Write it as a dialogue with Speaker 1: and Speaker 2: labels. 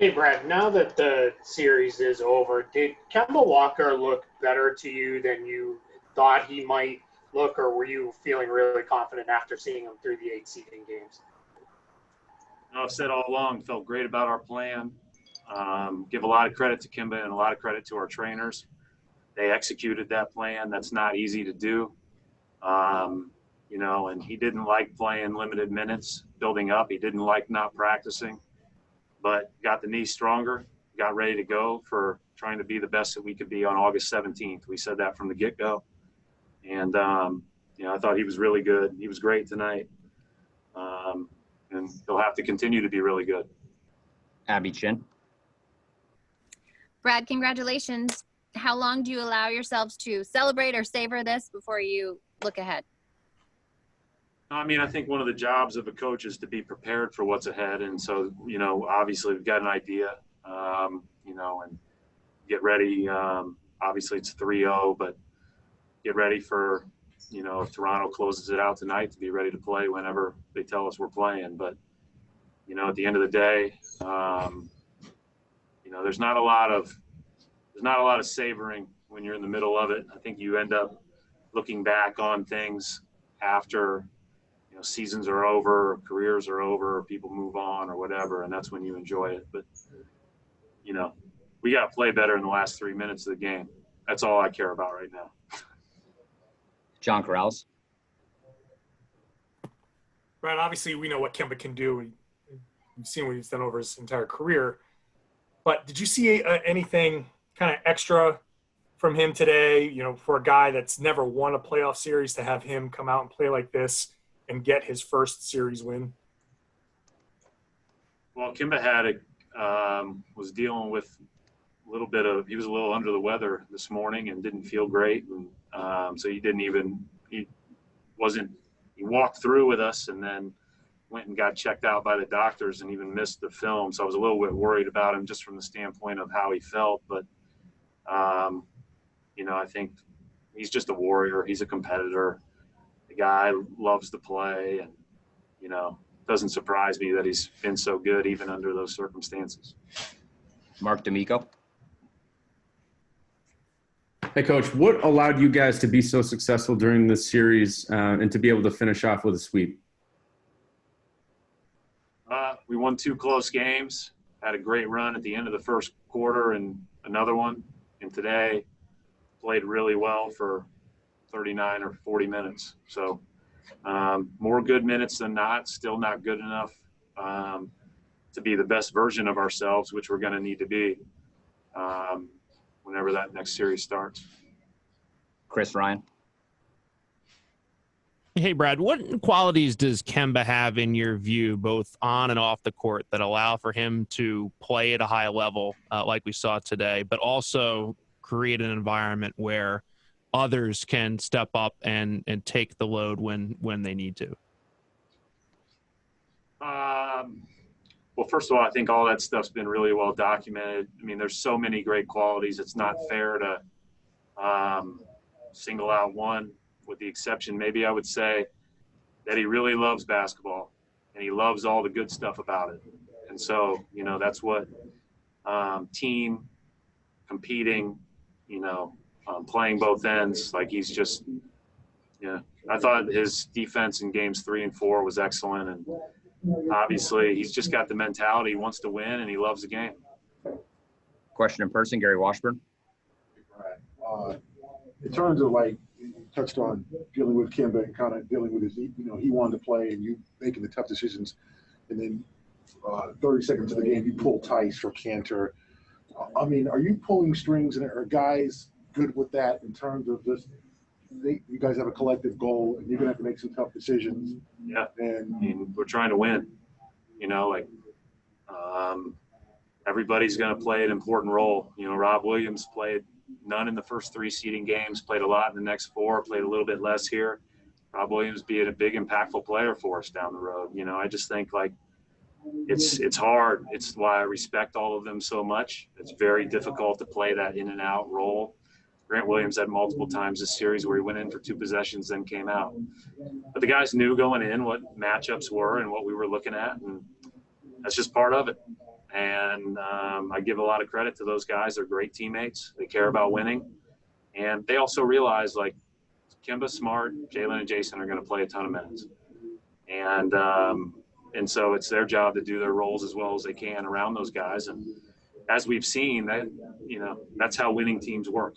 Speaker 1: Hey, Brad, now that the series is over, did Kemba Walker look better to you than you thought he might look, or were you feeling really confident after seeing him through the 8 seeding games?
Speaker 2: I've said all along, felt great about our plan. Give a lot of credit to Kemba and a lot of credit to our trainers. They executed that plan. That's not easy to do. And he didn't like playing limited minutes, building up. He didn't like not practicing, but got the knee stronger, got ready to go for trying to be the best that we could be on August 17th. We said that from the get-go. And, I thought he was really good. He was great tonight. And he'll have to continue to be really good.
Speaker 3: Abby Chin.
Speaker 4: Brad, congratulations. How long do you allow yourselves to celebrate or savor this before you look ahead?
Speaker 2: I think one of the jobs of a coach is to be prepared for what's ahead. And so, obviously we've got an idea, and get ready. Obviously it's 3-0, but get ready for, if Toronto closes it out tonight, to be ready to play whenever they tell us we're playing. But, at the end of the day, there's not a lot of savoring when you're in the middle of it. I think you end up looking back on things after, seasons are over, careers are over, people move on or whatever, and that's when you enjoy it. But, we got to play better in the last 3 minutes of the game. That's all I care about right now.
Speaker 3: John Corrales.
Speaker 5: Brad, obviously we know what Kemba can do. We've seen what he's done over his entire career. But did you see anything kind of extra from him today, for a guy that's never won a playoff series, to have him come out and play like this and get his first series win?
Speaker 2: Well, Kimba was dealing with he was a little under the weather this morning and didn't feel great. And so he walked through with us and then went and got checked out by the doctors and even missed the film. So I was a little bit worried about him just from the standpoint of how he felt. But, I think he's just a warrior. He's a competitor. The guy loves to play, and, doesn't surprise me that he's been so good even under those circumstances.
Speaker 3: Mark D'Amico.
Speaker 6: Hey, Coach, what allowed you guys to be so successful during this series and to be able to finish off with a sweep?
Speaker 2: We won 2 close games, had a great run at the end of the first quarter and another one, and today played really well for 39 or 40 minutes. So more good minutes than not, still not good enough to be the best version of ourselves, which we're going to need to be whenever that next series starts.
Speaker 3: Chris Ryan.
Speaker 7: Hey, Brad, what qualities does Kemba have in your view, both on and off the court, that allow for him to play at a high level like we saw today, but also create an environment where others can step up and take the load when they need to?
Speaker 2: Well, first of all, I think all that stuff's been really well documented. There's so many great qualities. It's not fair to single out one, with the exception, maybe I would say, that he really loves basketball and he loves all the good stuff about it. And so, that's what team, competing, playing both ends. Like, he's just, I thought his defense in games 3 and 4 was excellent. And obviously he's just got the mentality. He wants to win and he loves the game.
Speaker 3: Question in person, Gary Washburn.
Speaker 8: In terms of, you touched on dealing with Kemba and kind of dealing with his, he wanted to play and you making the tough decisions. And then 30 seconds of the game, you pull Tice for Cantor. Are you pulling strings, and are guys good with that in terms of just you guys have a collective goal and you're going to have to make some tough decisions?
Speaker 2: Yeah.
Speaker 8: And
Speaker 2: we're trying to win, everybody's going to play an important role. Rob Williams played none in the first 3 seeding games, played a lot in the next 4, played a little bit less here. Rob Williams being a big impactful player for us down the road. I just think it's hard. It's why I respect all of them so much. It's very difficult to play that in and out role. Grant Williams had multiple times this series where he went in for 2 possessions, then came out. But the guys knew going in what matchups were and what we were looking at, and that's just part of it. And I give a lot of credit to those guys. They're great teammates. They care about winning. And they also realize, like, Kemba, Smart, Jalen, and Jason are going to play a ton of minutes. And so it's their job to do their roles as well as they can around those guys. And as we've seen, that, you know, that's how winning teams work.